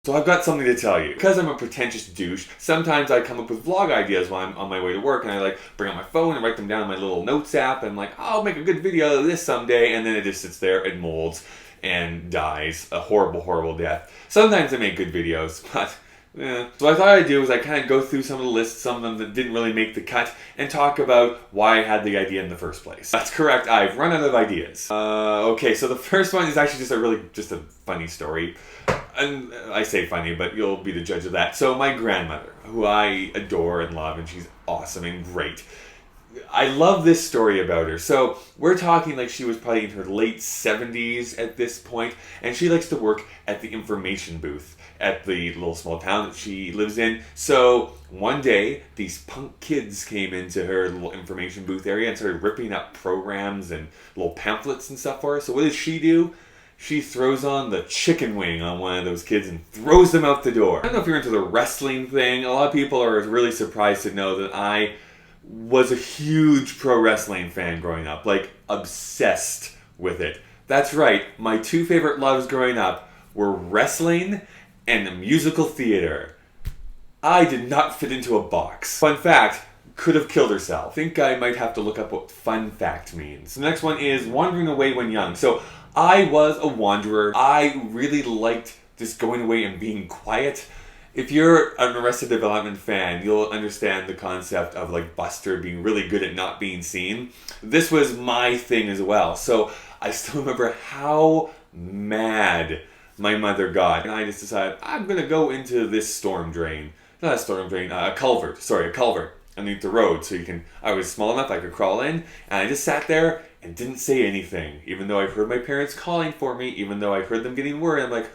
So I've got something to tell you. Because I'm a pretentious douche, sometimes I come up with vlog ideas while I'm on my way to work, and I like bring out my phone and write them down in my little notes app, and I'm like, I'll make a good video of this someday, and then it just sits there and molds and dies a horrible, horrible death. Sometimes I make good videos, but so I thought I'd do is I kind of go through some of the lists, some of them that didn't really make the cut, and talk about why I had the idea in the first place. That's correct, I've run out of ideas. Okay, so the first one is actually just a funny story. And I say funny, but you'll be the judge of that. So my grandmother, who I adore and love, and she's awesome and great. I love this story about her. So we're talking like she was probably in her late 70s at this point, and she likes to work at the information booth at the little small town that she lives in. So one day, these punk kids came into her little information booth area and started ripping up programs and little pamphlets and stuff for her. So what does she do? She throws on the chicken wing on one of those kids and throws them out the door. I don't know if you're into the wrestling thing. A lot of people are really surprised to know that I was a huge pro wrestling fan growing up. Like, obsessed with it. That's right, my two favorite loves growing up were wrestling and musical theater. I did not fit into a box. Fun fact, could have killed herself. I think I might have to look up what fun fact means. The next one is wandering away when young. So I was a wanderer. I really liked just going away and being quiet. If you're an Arrested Development fan, you'll understand the concept of like Buster being really good at not being seen. This was my thing as well. So I still remember how mad my mother got. And I just decided, I'm gonna go into this storm drain. Not a storm drain, a culvert. Sorry, a culvert underneath the road. So I was small enough I could crawl in. And I just sat there and didn't say anything, even though I heard my parents calling for me, even though I heard them getting worried. I'm like,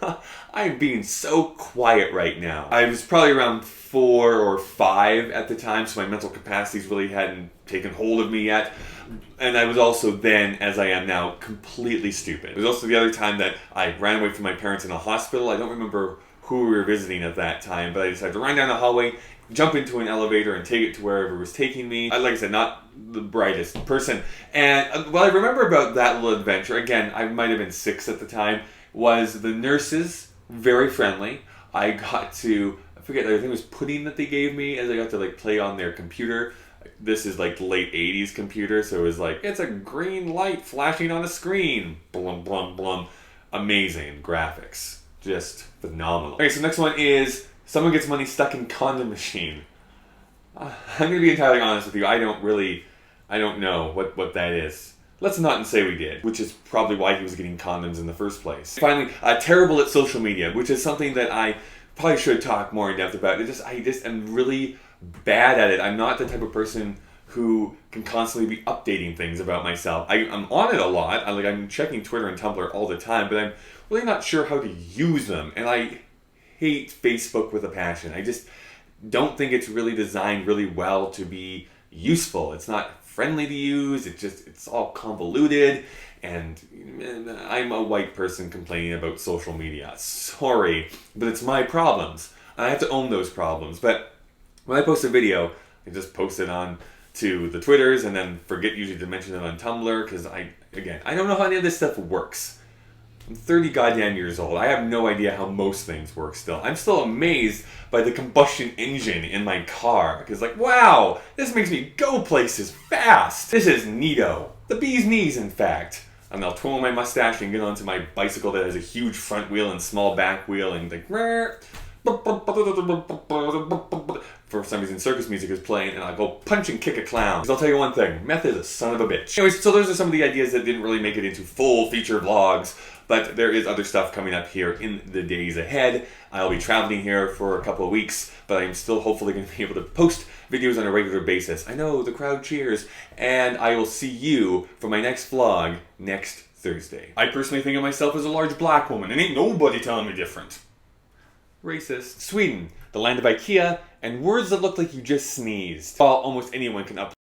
I'm being so quiet right now. I was probably around 4 or 5 at the time, so my mental capacities really hadn't taken hold of me yet. And I was also then, as I am now, completely stupid. It was also the other time that I ran away from my parents in a hospital. I don't remember who we were visiting at that time, but I decided to run down the hallway, jump into an elevator, and take it to wherever it was taking me. Like I said, not the brightest person. And what I remember about that little adventure, again, I might have been 6 at the time, was the nurses, very friendly. I got to, I forget, I think it was pudding that they gave me as I got to like play on their computer. This is like late 80s computer, so it was like, it's a green light flashing on a screen. Blum, blum, blum. Amazing graphics. Just phenomenal. Okay, so next one is someone gets money stuck in condom machine. I'm going to be entirely honest with you. I don't know what that is. Let's not say we did, which is probably why he was getting condoms in the first place. Finally, terrible at social media, which is something that I probably should talk more in depth about. I just am really bad at it. I'm not the type of person who can constantly be updating things about myself. I'm on it a lot. I'm checking Twitter and Tumblr all the time, but I'm really not sure how to use them. And I hate Facebook with a passion. I just don't think it's really designed really well to be useful. It's not friendly to use. It's all convoluted. And I'm a white person complaining about social media. Sorry, but it's my problems. I have to own those problems. But when I post a video, I just post it on to the Twitters and then forget usually to mention it on Tumblr because I don't know how any of this stuff works. I'm 30 goddamn years old. I have no idea how most things work still. I'm still amazed by the combustion engine in my car. Because wow, this makes me go places fast. This is neato. The bee's knees, in fact. And I'll twirl my mustache and get onto my bicycle that has a huge front wheel and small back wheel and for some reason circus music is playing and I'll go punch and kick a clown. Because I'll tell you one thing, meth is a son of a bitch. Anyways, so those are some of the ideas that didn't really make it into full feature vlogs, but there is other stuff coming up here in the days ahead. I'll be traveling here for a couple of weeks, but I'm still hopefully going to be able to post videos on a regular basis. I know, the crowd cheers, and I will see you for my next vlog next Thursday. I personally think of myself as a large black woman, and ain't nobody telling me different. Racist. Sweden, the land of IKEA, and words that look like you just sneezed. While almost anyone can upload